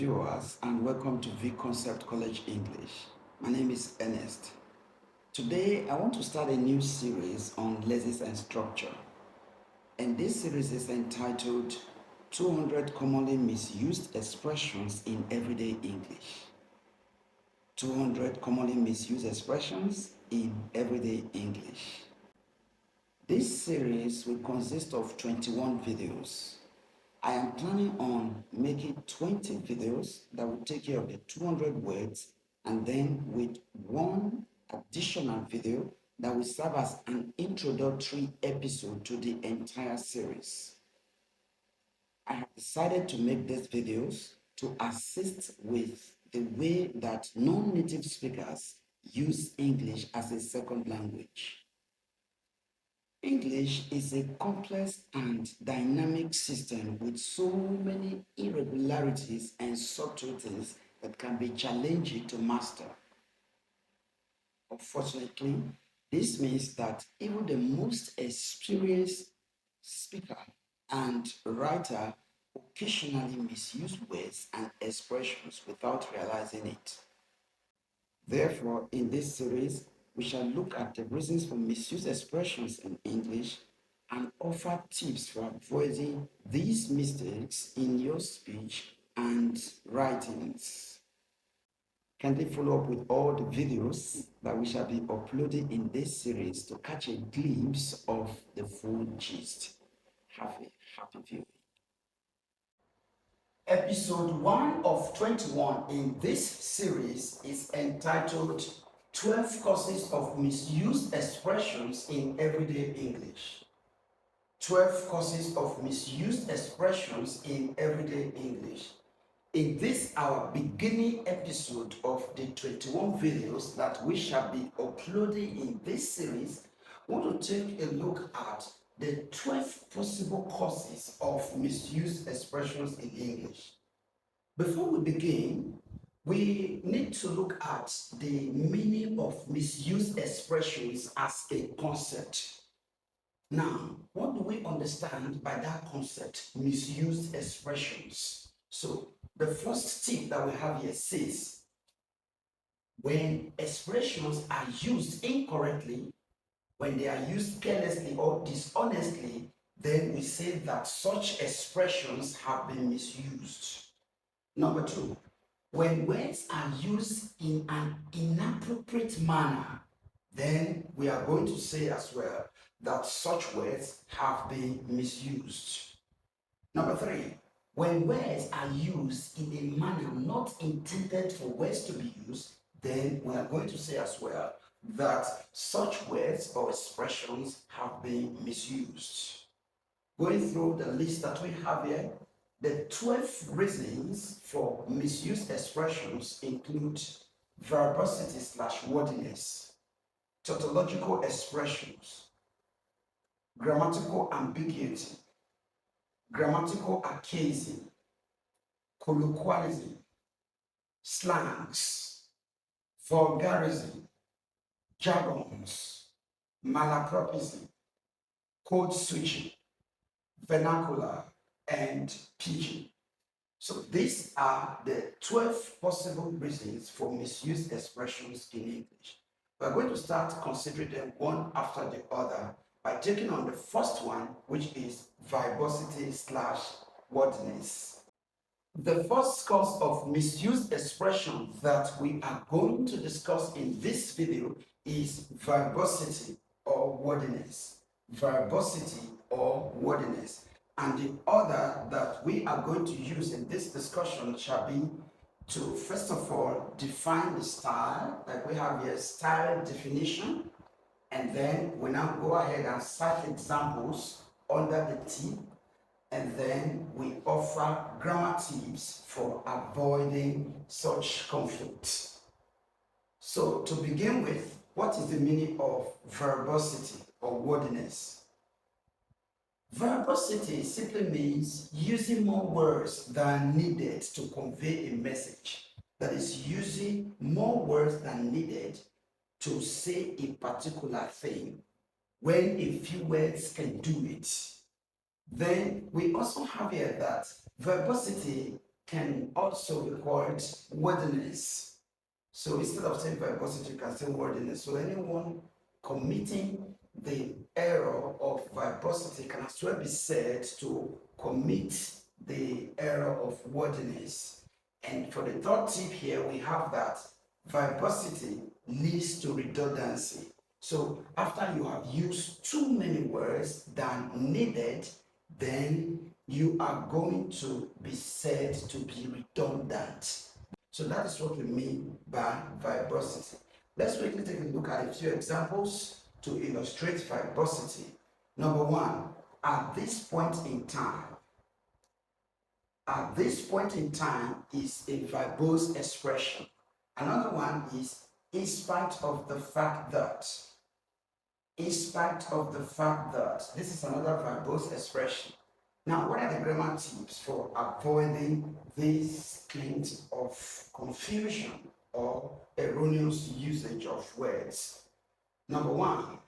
viewers, and welcome to V Concept College English. My name is Ernest. Today, I want to start a new series on lessons and structure. And this series is entitled 200 Commonly Misused Expressions in Everyday English. 200 Commonly Misused Expressions in Everyday English. This series will consist of 21 videos. I am planning on making 20 videos that will take care of the 200 words, and then with one additional video that will serve as an introductory episode to the entire series. I have decided to make these videos to assist with the way that non-native speakers use English as a second language. English is a complex and dynamic system with so many irregularities and subtleties that can be challenging to master. Unfortunately, this means that even the most experienced speaker and writer occasionally misuse words and expressions without realizing it. Therefore, in this series, we shall look at the reasons for misused expressions in English and offer tips for avoiding these mistakes in your speech and writings. Kindly follow up with all the videos that we shall be uploading in this series to catch a glimpse of the full gist. Have a happy viewing. Episode 1 of 21 in this series is entitled 12 Causes of Misused Expressions in Everyday English. 12 Causes of Misused Expressions in Everyday English. In this, our beginning episode of the 21 videos that we shall be uploading in this series, we want to take a look at the 12 possible causes of misused expressions in English. Before we begin, we need to look at the meaning of misused expressions as a concept. Now, what do we understand by that concept, misused expressions? So, the first tip that we have here says, when expressions are used incorrectly, when they are used carelessly or dishonestly, then we say that such expressions have been misused. Number 2, when words are used in an inappropriate manner, then we are going to say as well that such words have been misused. Number 3, when words are used in a manner not intended for words to be used, then we are going to say as well that such words or expressions have been misused. Going through the list that we have here, the 12 reasons for misused expressions include verbosity/wordiness, tautological expressions, grammatical ambiguity, grammatical aasm, colloquialism, slangs, vulgarism, jons, malapropism, code switching, vernacular, and pidgin. So these are the 12 possible reasons for misused expressions in English. We're going to start considering them one after the other by taking on the first one, which is verbosity/wordiness. The first cause of misused expression that we are going to discuss in this video is verbosity or wordiness. Verbosity or wordiness. And the other that we are going to use in this discussion shall be to, first of all, define the style, like we have here, style definition, and then we now go ahead and cite examples under the tip, and then we offer grammar tips for avoiding such conflicts. So to begin with, what is the meaning of verbosity or wordiness? Verbosity simply means using more words than needed to convey a message. That is, using more words than needed to say a particular thing when a few words can do it. Then we also have here that verbosity can also be called wordiness. So instead of saying verbosity, you can say wordiness. So anyone committing the error of verbosity can as well be said to commit the error of wordiness. And for the third tip here, we have that verbosity leads to redundancy. So after you have used too many words than needed, then you are going to be said to be redundant. So that is what we mean by verbosity. Let's quickly take a look at a few examples to illustrate verbosity. Number one, at this point in time. At this point in time is a verbose expression. Another one is in spite of the fact that. In spite of the fact that. This is another verbose expression. Now, what are the grammar tips for avoiding this kind of confusion or erroneous usage of words? Number one,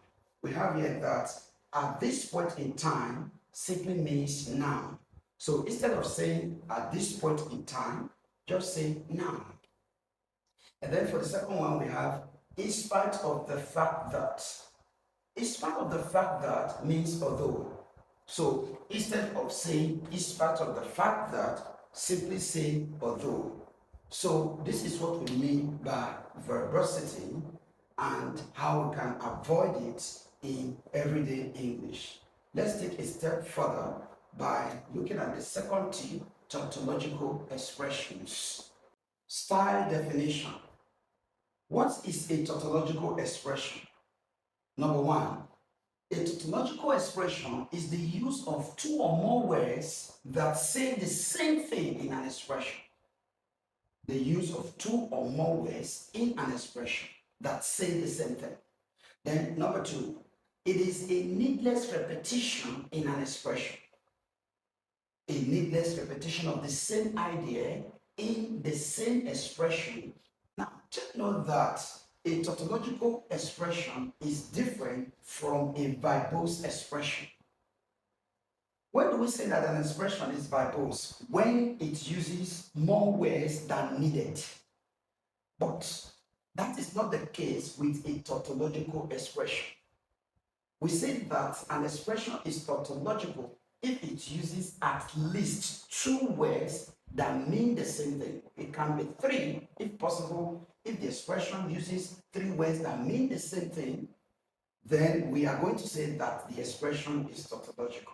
we have here that at this point in time simply means now. So instead of saying at this point in time, just say now. And then for the second one, we have in spite of the fact that. In spite of the fact that means although. So instead of saying in spite of the fact that, simply say although. So this is what we mean by verbosity and how we can avoid it in everyday English. Let's take a step further by looking at the second tip, tautological expressions. Style definition. What is a tautological expression? Number one, a tautological expression is the use of two or more words that say the same thing in an expression. The use of two or more words in an expression that say the same thing. Then number two, it is a needless repetition in an expression. A needless repetition of the same idea in the same expression. Now, take note that a tautological expression is different from a verbose expression. When do we say that an expression is verbose? When it uses more words than needed. But that is not the case with a tautological expression. We say that an expression is tautological if it uses at least two words that mean the same thing. It can be three, if possible. If the expression uses three words that mean the same thing, then we are going to say that the expression is tautological.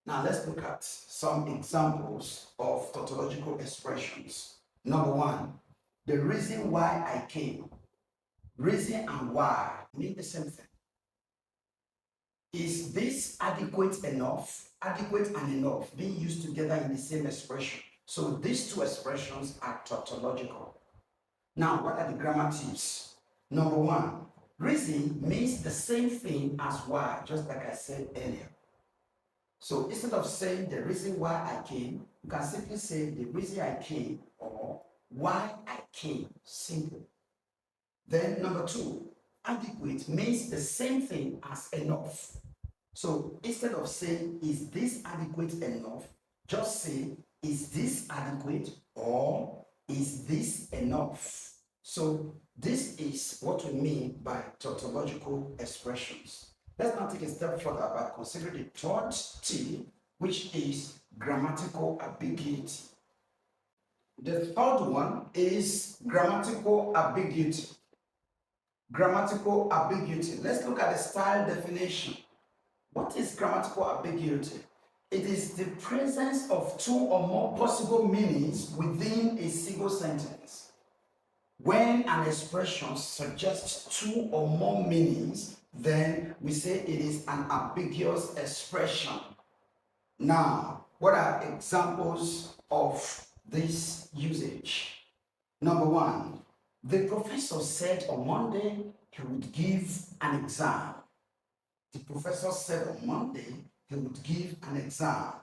Now let's look at some examples of tautological expressions. Number one, the reason why I came. Reason and why mean the same thing. Is this adequate enough? Adequate and enough being used together in the same expression. So these two expressions are tautological. Now, what are the grammar tips? Number one, reason means the same thing as why, just like I said earlier. So instead of saying the reason why I came, you can simply say the reason I came or why I came, simple. Then number two, adequate means the same thing as enough. So instead of saying is this adequate enough, just say is this adequate or is this enough? So this is what we mean by tautological expressions. Let's now take a step further by considering the third T, which is grammatical ambiguity. The third one is grammatical ambiguity. Grammatical ambiguity. Let's look at the style definition. What is grammatical ambiguity? It is the presence of two or more possible meanings within a single sentence. When an expression suggests two or more meanings, then we say it is an ambiguous expression. Now, what are examples of this usage? Number one, the professor said on Monday he would give an exam. The professor said on Monday he would give an exam.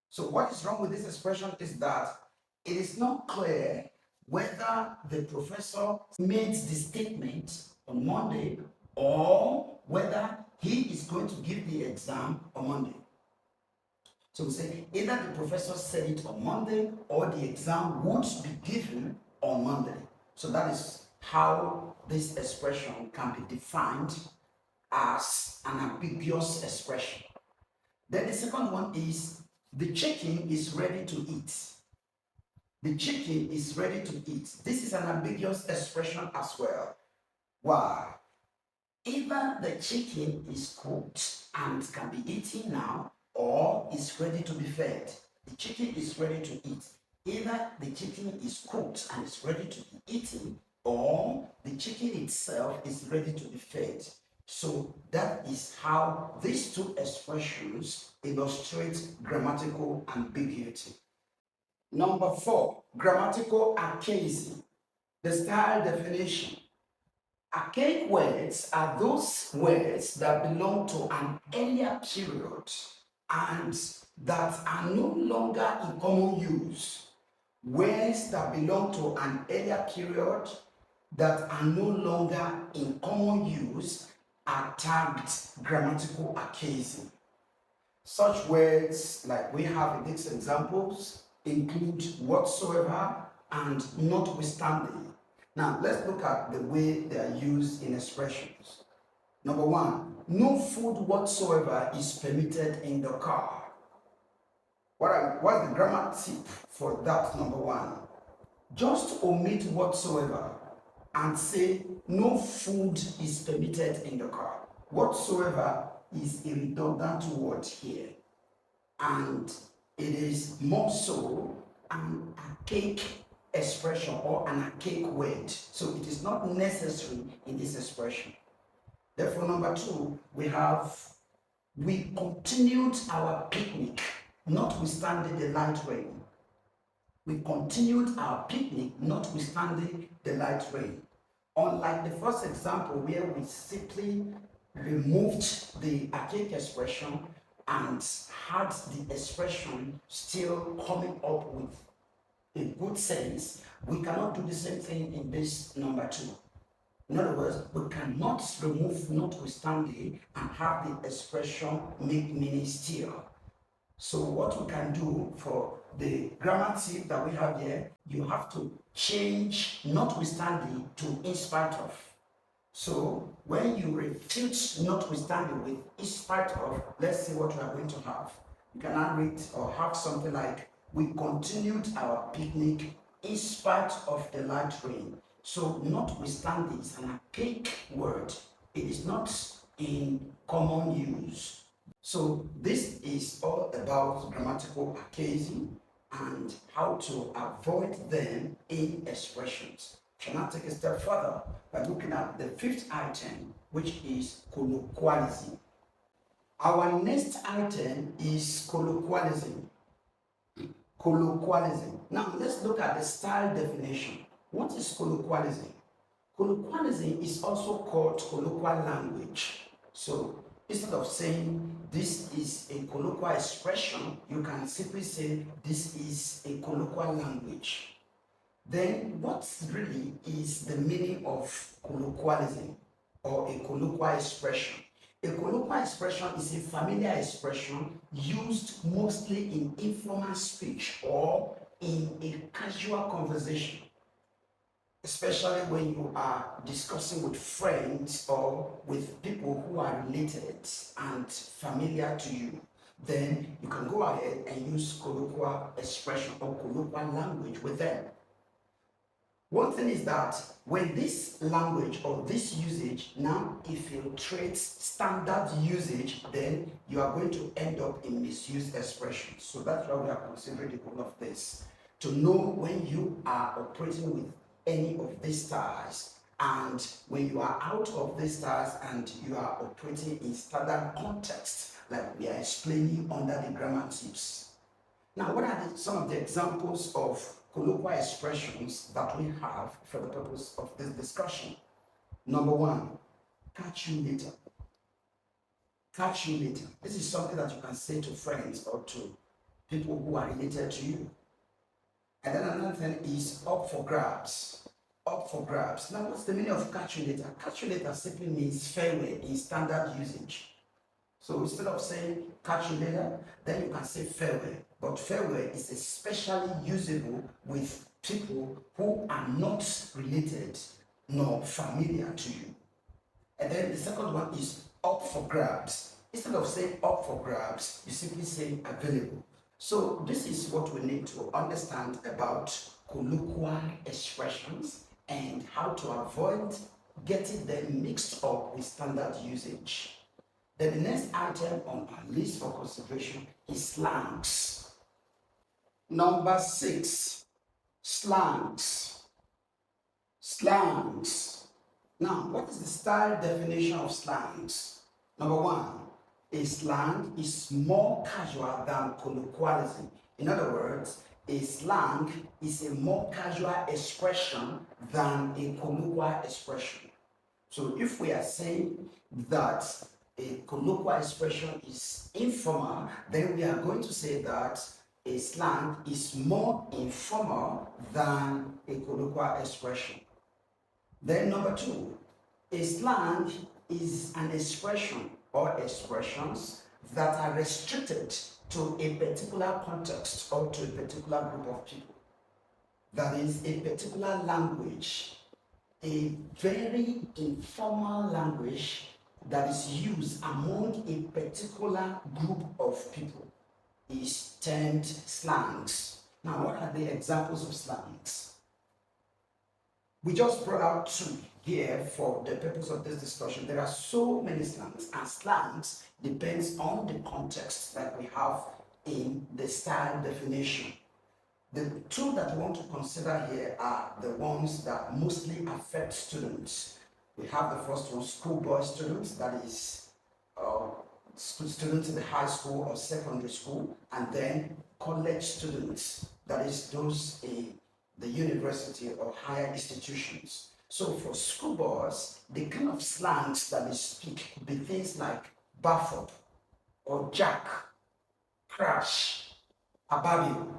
So what is wrong with this expression is that it is not clear whether the professor made the statement on Monday or whether he is going to give the exam on Monday. So we say either the professor said it on Monday or the exam would be given on Monday. So that is how this expression can be defined as an ambiguous expression. Then the second one is the chicken is ready to eat. The chicken is ready to eat. This is an ambiguous expression as well. Why? Either the chicken is cooked and can be eaten now, or is ready to be fed. The chicken is ready to eat. Either the chicken is cooked and is ready to be eaten, or the chicken itself is ready to be fed. So that is how these two expressions illustrate grammatical ambiguity. Number 4, grammatical archaism. The style definition. Archaic words are those words that belong to an earlier period and that are no longer in common use. Words that belong to an earlier period that are no longer in common use are tagged grammatical archaism. Such words, like we have in these examples, include whatsoever and notwithstanding. Now, let's look at the way they are used in expressions. Number 1, no food whatsoever is permitted in the car. What's the grammar tip for that? Number 1, just omit whatsoever and say no food is permitted in the car. Whatsoever is a redundant word here, and it is more so an archaic expression or an archaic word. So it is not necessary in this expression. Therefore, number 2, we continued our picnic, notwithstanding the light rain. We continued our picnic, notwithstanding the light rain. Unlike the first example where we simply removed the archaic expression and had the expression still coming up with a good sense, we cannot do the same thing in this number 2. In other words, we cannot remove notwithstanding and have the expression make meaning still. So what we can do for the grammar tip that we have here, you have to change notwithstanding to in spite of. So when you refute notwithstanding with in spite of, let's see what we are going to have. You can now read or have something like, we continued our picnic in spite of the light rain. So notwithstanding is an archaic word. It is not in common use. So this is all about grammatical archaism and how to avoid them in expressions. Shall now take a step further by looking at the 5th item, which is colloquialism. Our next item is colloquialism. Colloquialism. Now let's look at the style definition. What is colloquialism? Colloquialism is also called colloquial language. So instead of saying this is a colloquial expression, you can simply say this is a colloquial language. Then what really is the meaning of colloquialism or a colloquial expression? A colloquial expression is a familiar expression used mostly in informal speech or in a casual conversation, especially when you are discussing with friends or with people who are related and familiar to you. Then you can go ahead and use colloquial expression or colloquial language with them. One thing is that when this language or this usage now infiltrates standard usage, then you are going to end up in misused expressions. So that's why we are considering the whole of this, to know when you are operating with any of these styles and when you are out of these styles and you are operating in standard context, like we are explaining under the grammar tips. Now, what are some of the examples of colloquial expressions that we have for the purpose of this discussion? Number 1, catch you later. Catch you later. This is something that you can say to friends or to people who are related to you. And then another thing is up for grabs. Up for grabs. Now, what's the meaning of catch you later? Catch you later simply means farewell in standard usage. So instead of saying catch you later, then you can say farewell. But farewell is especially usable with people who are not related nor familiar to you. And then the second one is up for grabs. Instead of saying up for grabs, you simply say available. So this is what we need to understand about colloquial expressions and how to avoid getting them mixed up with standard usage. Then the next item on our list for consideration is slangs. Number 6, slangs. Slangs. Now, what is the style definition of slangs? Number 1, a slang is more casual than colloquialism. In other words, a slang is a more casual expression than a colloquial expression. So if we are saying that a colloquial expression is informal, then we are going to say that a slang is more informal than a colloquial expression. Then number 2, a slang is an expression or expressions that are restricted to a particular context or to a particular group of people. That is a particular language, a very informal language that is used among a particular group of people is termed slangs. Now, what are the examples of slangs? We just brought out 2 here for the purpose of this discussion. There are so many slangs, and slangs depends on the context that we have in the style definition. The 2 that we want to consider here are the ones that mostly affect students. We have the first one, schoolboy students, that is students in the high school or secondary school, and then college students, that is those in the university or higher institutions. So for schoolboys, the kind of slangs that they speak could be things like buff up or jack, crash, ababio.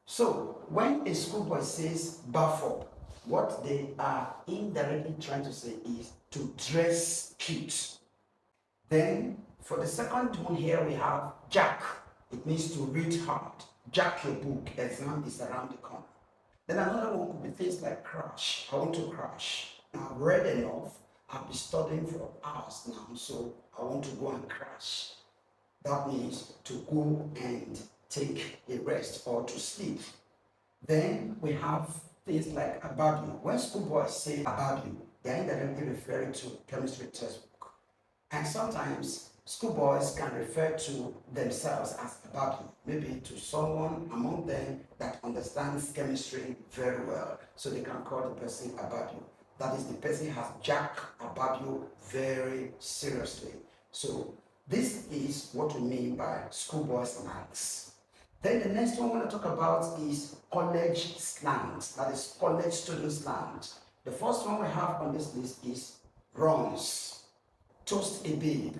So when a schoolboy says buff up, what they are indirectly trying to say is to dress cute. Then for the second one here we have jack. It means to read hard. Jack your book, exam is around the corner. Then another one could be things like crash. I want to crash. I've read enough. I've been studying for hours now, so I want to go and crash. That means to go and take a rest or to sleep. Then we have things like ababio. When schoolboys say ababio, they are indirectly referring to chemistry textbook. And sometimes schoolboys can refer to themselves as ababio, maybe to someone among them that understands chemistry very well, so they can call the person ababio. That is, the person has jack ababio very seriously. So this is what we mean by schoolboy slangs. Then the next one I want to talk about is college slangs, that is college student slangs. The first one we have on this list is runs, toast a babe.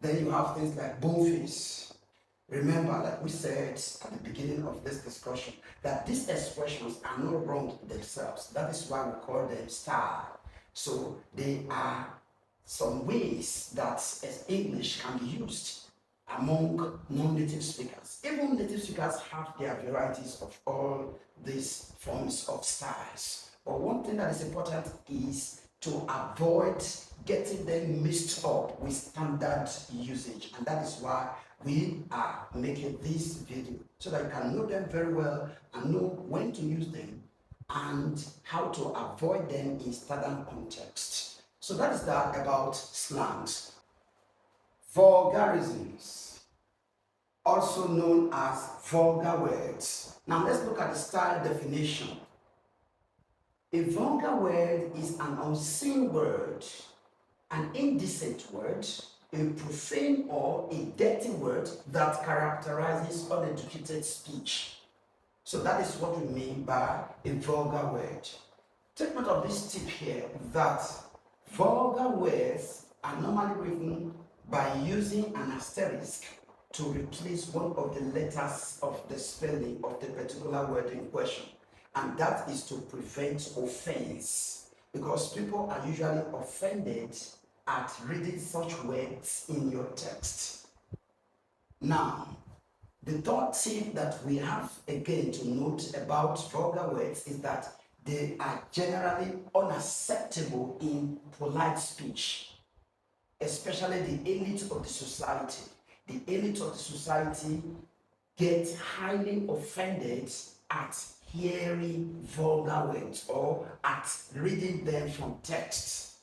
Then you have things like boneface. Remember, like we said at the beginning of this discussion, that these expressions are not wrong themselves. That is why we call them style. So they are some ways that English can be used among non-native speakers. Even native speakers have their varieties of all these forms of styles. But one thing that is important is to avoid getting them mixed up with standard usage, and that is why we are making this video, so that you can know them very well and know when to use them and how to avoid them in standard context. So that is that about slangs. Vulgarisms, also known as vulgar words. Now let's look at the style definition. A vulgar word is an obscene word, an indecent word, a profane or a dirty word that characterizes uneducated speech. So that is what we mean by a vulgar word. Take note of this tip here, that vulgar words are normally written by using an asterisk to replace one of the letters of the spelling of the particular word in question. And that is to prevent offense, because people are usually offended at reading such words in your text. Now, the third tip that we have again to note about vulgar words is that they are generally unacceptable in polite speech, especially the elite of the society. The elite of the society get highly offended at hearing vulgar words or at reading them from texts.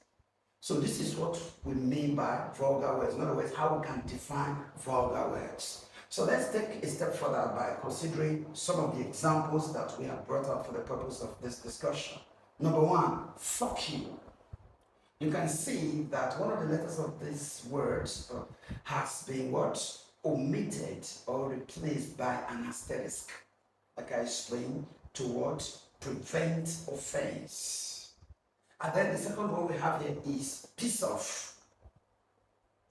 So this is what we mean by vulgar words. In other words, how we can define vulgar words. So let's take a step further by considering some of the examples that we have brought up for the purpose of this discussion. Number one, fuck you. You can see that one of the letters of this word has been what? Omitted or replaced by an asterisk. Like I explained, to what? Prevent offense. And then the second one we have here is piece of.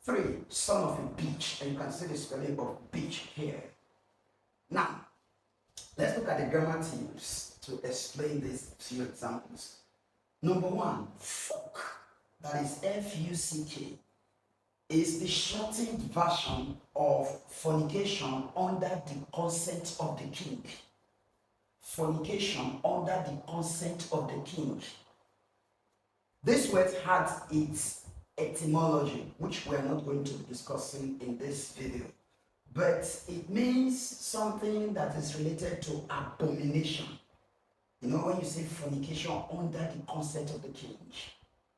3, son of a bitch, and you can see the spelling of bitch here. Now, let's look at the grammar tips to explain these few examples. Number 1, fuck, that is F-U-C-K, is the shortened version of fornication under the consent of the king. Fornication under the consent of the king. This word has its etymology, which we are not going to be discussing in this video, but it means something that is related to abomination. You know, when you say fornication under the consent of the king.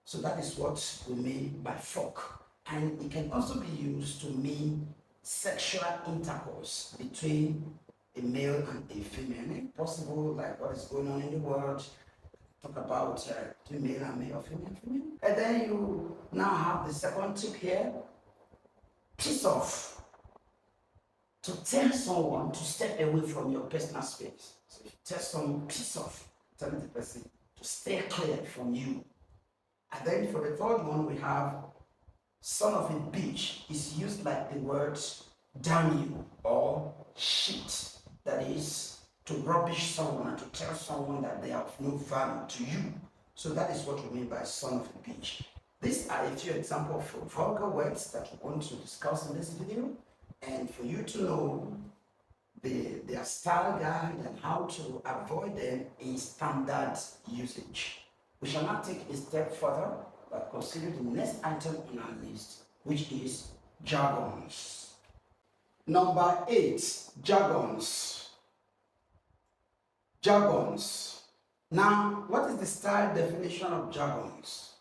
So that is what we mean by fuck. And it can also be used to mean sexual intercourse between a male and a female. And possible, like what is going on in the world. Talk about male and male, female, female. And then you now have the second tip here. Piece off. To tell someone to step away from your personal space. So if you tell someone, piece off, telling the person to stay clear from you. And then for the third one, we have son of a bitch is used like the word damn you or shit. That is, to rubbish someone and to tell someone that they are of no value to you. So that is what we mean by son of a bitch. These are a few examples of vulgar words that we want to discuss in this video, and for you to know their style guide and how to avoid them in standard usage. We shall now take a step further by considering the next item on our list, which is jargons. Number 8, jargons. Jargons. Now, what is the style definition of jargons?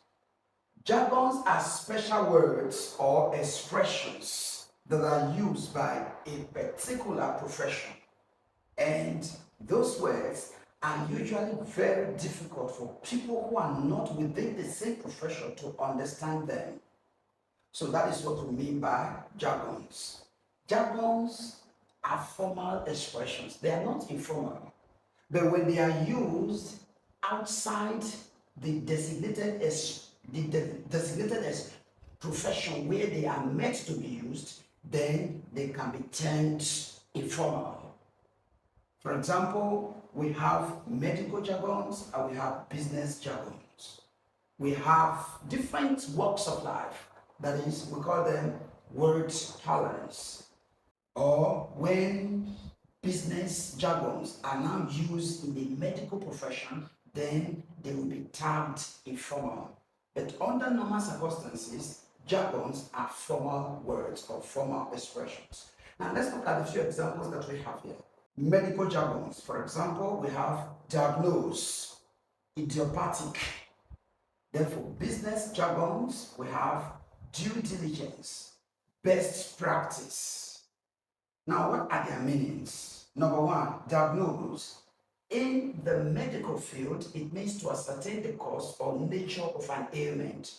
Jargons are special words or expressions that are used by a particular profession, and those words are usually very difficult for people who are not within the same profession to understand them. So that is what we mean by jargons. Jargons are formal expressions. They are not informal. But when they are used outside the designated profession where they are meant to be used, then they can be termed informal. For example, we have medical jargons and we have business jargons. We have different walks of life, that is, we call them word parlance. Or when business jargons are now used in the medical profession, then they will be termed informal. But under normal circumstances, jargons are formal words or formal expressions. Now let's look at a few examples that we have here. Medical jargons, for example, we have diagnose, idiopathic. Then for business jargons, we have due diligence, best practice. Now, what are their meanings? Number 1, diagnose. In the medical field, it means to ascertain the cause or nature of an ailment.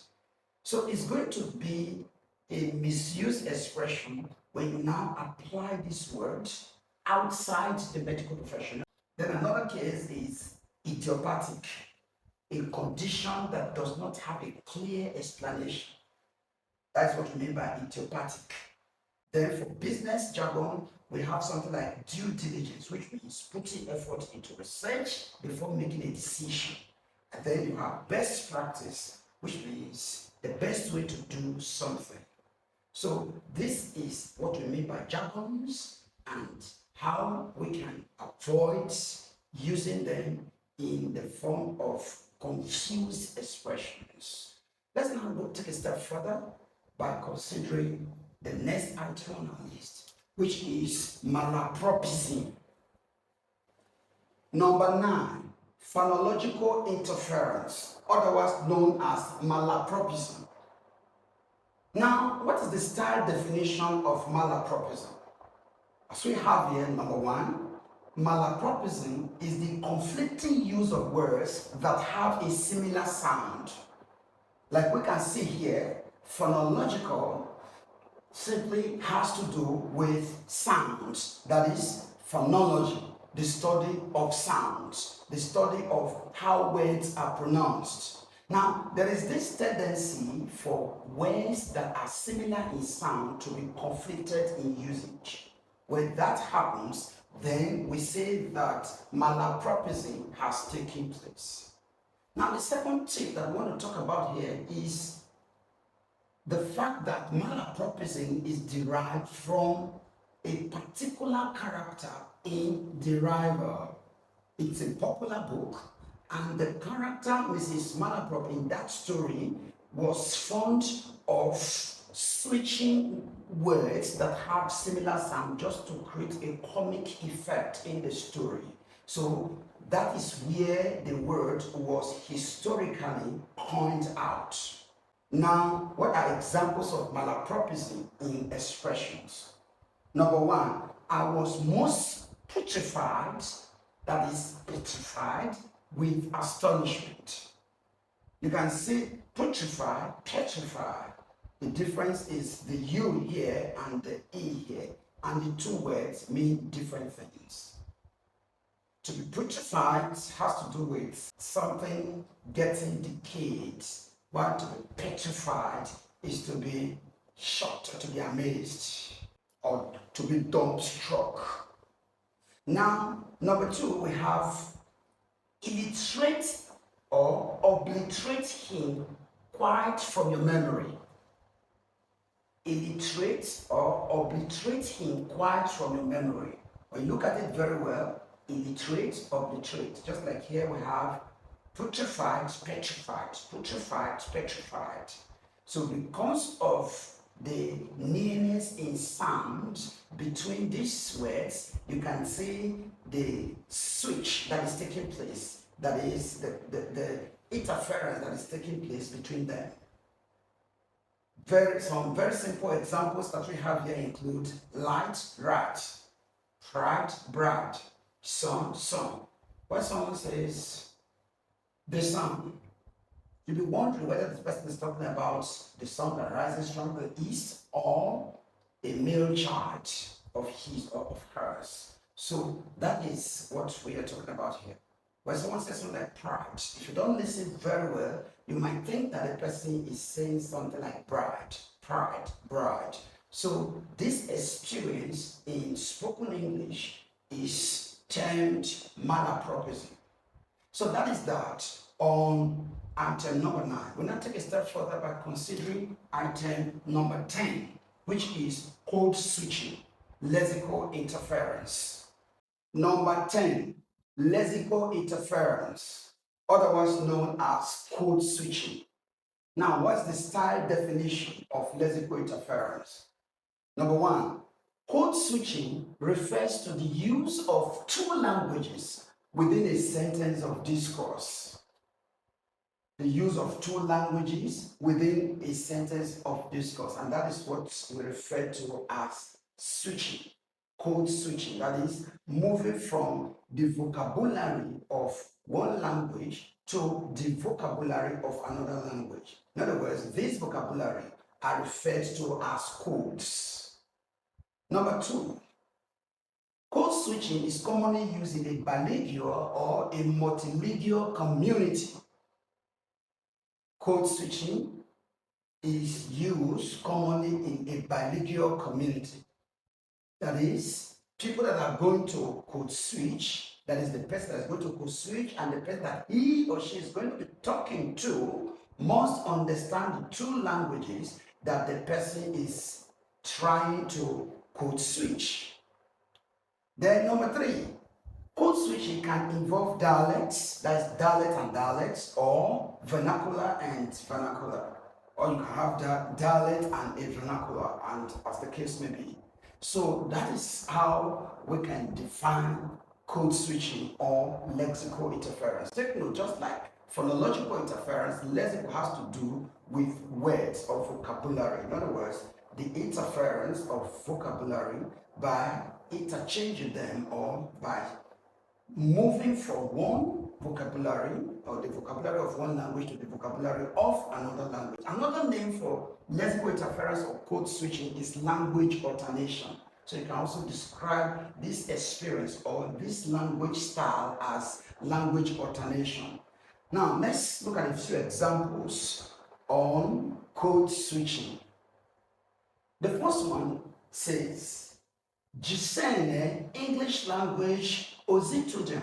So it's going to be a misused expression when you now apply this word outside the medical profession. Then another case is idiopathic, a condition that does not have a clear explanation. That's what we mean by idiopathic. Then for business jargon, we have something like due diligence, which means putting effort into research before making a decision. And then you have best practice, which means the best way to do something. So this is what we mean by jargons and how we can avoid using them in the form of confused expressions. Let's now go take a step further by considering the next item on our list, which is malapropism. Number 9, phonological interference, otherwise known as malapropism. Now, what is the style definition of malapropism? As we have here, number 1, malapropism is the conflicting use of words that have a similar sound. Like we can see here, phonological simply has to do with sounds, that is phonology, the study of sounds, the study of how words are pronounced. Now, there is this tendency for words that are similar in sound to be conflicted in usage. When that happens, then we say that malapropism has taken place. Now, the second tip that I want to talk about here is the fact that malapropism is derived from a particular character in the Rival. It's a popular book, and the character Mrs. Malaprop in that story was fond of switching words that have similar sound just to create a comic effect in the story. So that is where the word was historically coined out. Now, what are examples of malapropism in expressions? Number 1, I was most petrified, that is petrified, with astonishment. You can see petrified, petrified. The difference is the U here and the E here, and the two words mean different things. To be petrified has to do with something getting decayed, while to be petrified is to be shocked, to be amazed, or to be dumbstruck. Now, number 2, we have illiterate or obliterate him quite from your memory. Illiterate or obliterate him quite from your memory. When you look at it very well, illiterate, obliterate. Just like here we have putrefied, petrified, putrefied, petrified. So because of the nearness in sound between these words, you can see the switch that is taking place, that is the interference that is taking place between them. Some very simple examples that we have here include light, right, pride, bride, sun, sun. When someone says the sun, you'll be wondering whether this person is talking about the sun that rises from the east or a male child of his or of hers. So that is what we are talking about here. When someone says something like pride, if you don't listen very well, you might think that the person is saying something like bride, pride, bride. So this experience in spoken English is termed malapropism. So that is that on item number 9. We'll now take a step further by considering item number 10, which is code switching, lexical interference. Number 10, lexical interference, otherwise known as code switching. Now, what's the style definition of lexical interference? Number 1, code switching refers to the use of two languages within a sentence of discourse. The use of two languages within a sentence of discourse, and that is what we refer to as switching, code switching. That is moving from the vocabulary of one language to the vocabulary of another language. In other words, this vocabulary are referred to as codes. Number 2, code switching is commonly used in a bilingual or a multilingual community. Code switching is used commonly in a bilingual community. That is, people that are going to code switch, that is the person that is going to code switch and the person that he or she is going to be talking to must understand the two languages that the person is trying to code switch. Then number three, code switching can involve dialects, that's dialect and dialects, or vernacular and vernacular. Or you can have that dialect and a vernacular, and as the case may be. So that is how we can define code switching or lexical interference. Take note, just like phonological interference, lexical has to do with words or vocabulary. In other words, the interference of vocabulary by interchanging them or by moving from one vocabulary or the vocabulary of one language to the vocabulary of another language. Another name for lexical interference or code switching is language alternation. So you can also describe this experience or this language style as language alternation. Now let's look at a few examples on code switching. The first one says, Jusene English language ozitudem.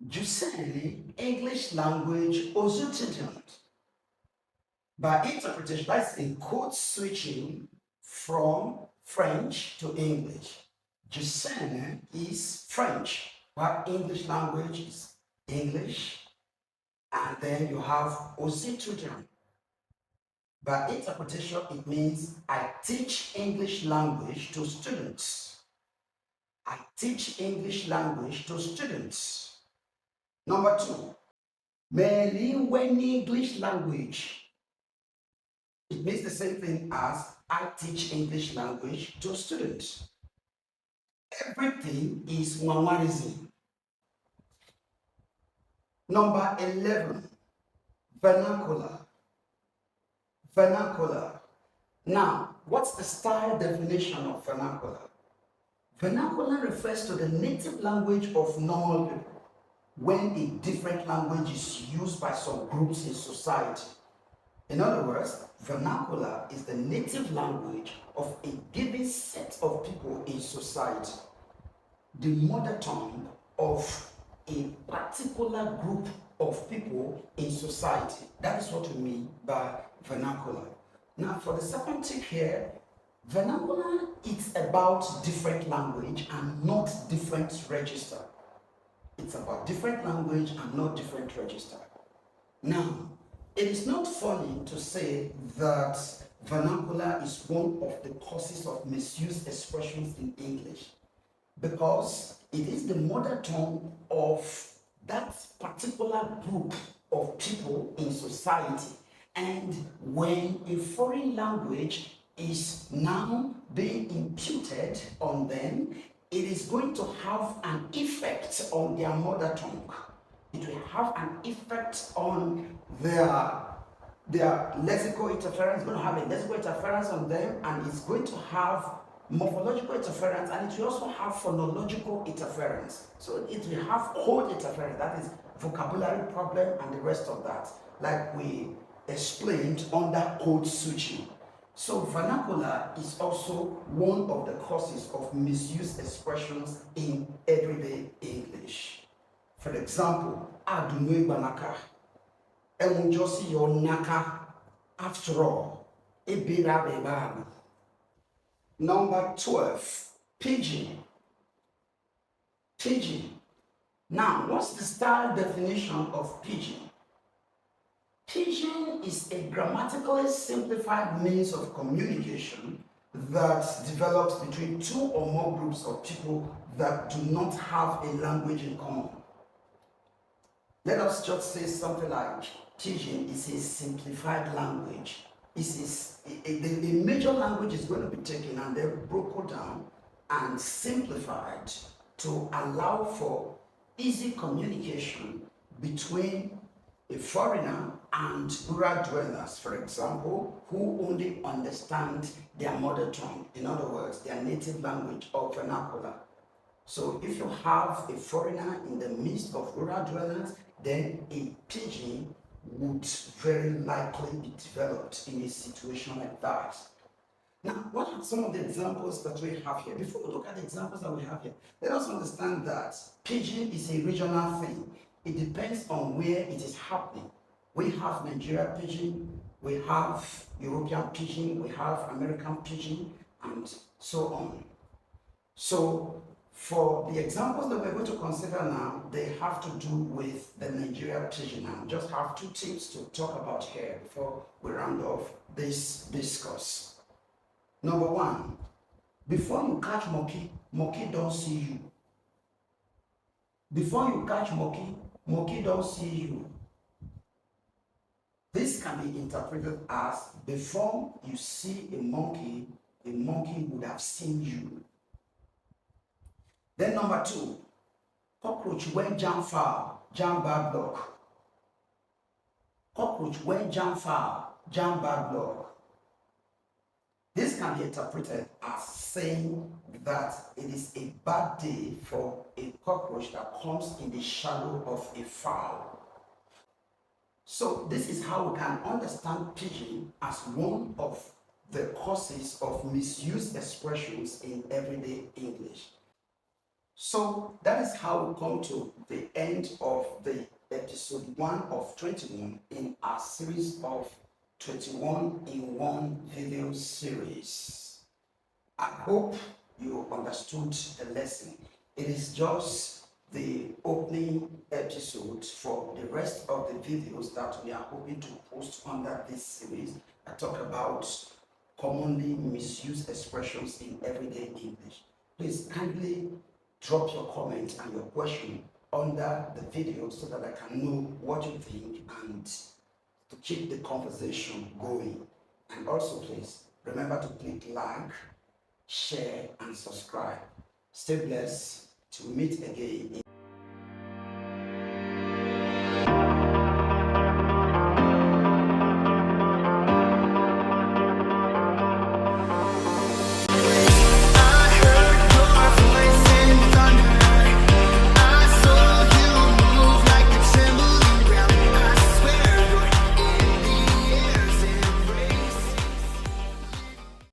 Jusene English language ozitudem. By interpretation, that's in code switching from French to English. Jusene is French, while English language is English, and then you have ozitudem. By interpretation, it means I teach English language to students. I teach English language to students. Number two, when English language. It means the same thing as I teach English language to students. Everything is Mwanwarism. Number 11, vernacular. Vernacular. Now, what's the style definition of vernacular? Vernacular refers to the native language of normal people when a different language is used by some groups in society. In other words, vernacular is the native language of a given set of people in society, the mother tongue of a particular group of people in society. That is what we mean by vernacular. Now, for the second tip here, vernacular is about different language and not different register. It's about different language and not different register. Now, it is not funny to say that vernacular is one of the causes of misused expressions in English, because it is the mother tongue of that particular group of people in society. And when a foreign language is now being imputed on them, it is going to have an effect on their mother tongue. It will have an effect on their lexical interference. It's going to have a lexical interference on them, and it's going to have morphological interference, and it will also have phonological interference. So it will have code interference, that is vocabulary problem and the rest of that, like we explained under code switching. So vernacular is also one of the causes of misused expressions in everyday English. For example, adunwe banaka, emunjosi your naka, after all, ebira bebabu. Number 12, pidgin. Pidgin. Now, what's the style definition of pidgin? Pidgin is a grammatically simplified means of communication that develops between two or more groups of people that do not have a language in common. Let us just say something like pidgin is a simplified language. The major language is going to be taken and then broken down and simplified to allow for easy communication between a foreigner and rural dwellers, for example, who only understand their mother tongue, in other words, their native language or vernacular. So if you have a foreigner in the midst of rural dwellers, then a pidgin would very likely be developed in a situation like that. Now, what are some of the examples that we have here? Before we look at the examples that we have here, let us understand that pidgin is a regional thing. It depends on where it is happening. We have Nigeria pidgin, we have European pidgin, we have American pidgin, and so on. So for the examples that we're going to consider now, they have to do with the Nigeria pidgin. I just have two things to talk about here before we round off this discourse. Number one, before you catch monkey, monkey don't see you. Before you catch monkey, monkey don't see you. This can be interpreted as before you see a monkey would have seen you. Then number two, cockroach when jam foul, jam bad luck. Cockroach when jam foul, jam bad luck. This can be interpreted as saying that it is a bad day for a cockroach that comes in the shadow of a fowl. So this is how we can understand pidgin as one of the causes of misused expressions in everyday English. So that is how we come to the end of the episode 1 of 21 in our series of 21 in 1 video series. I hope you understood the lesson. It is just the opening episode for the rest of the videos that we are hoping to post under this series. I talk about commonly misused expressions in everyday English. Please kindly drop your comment and your question under the video so that I can know what you think and to keep the conversation going. And also please remember to click like, share and subscribe. Stay blessed till we meet again.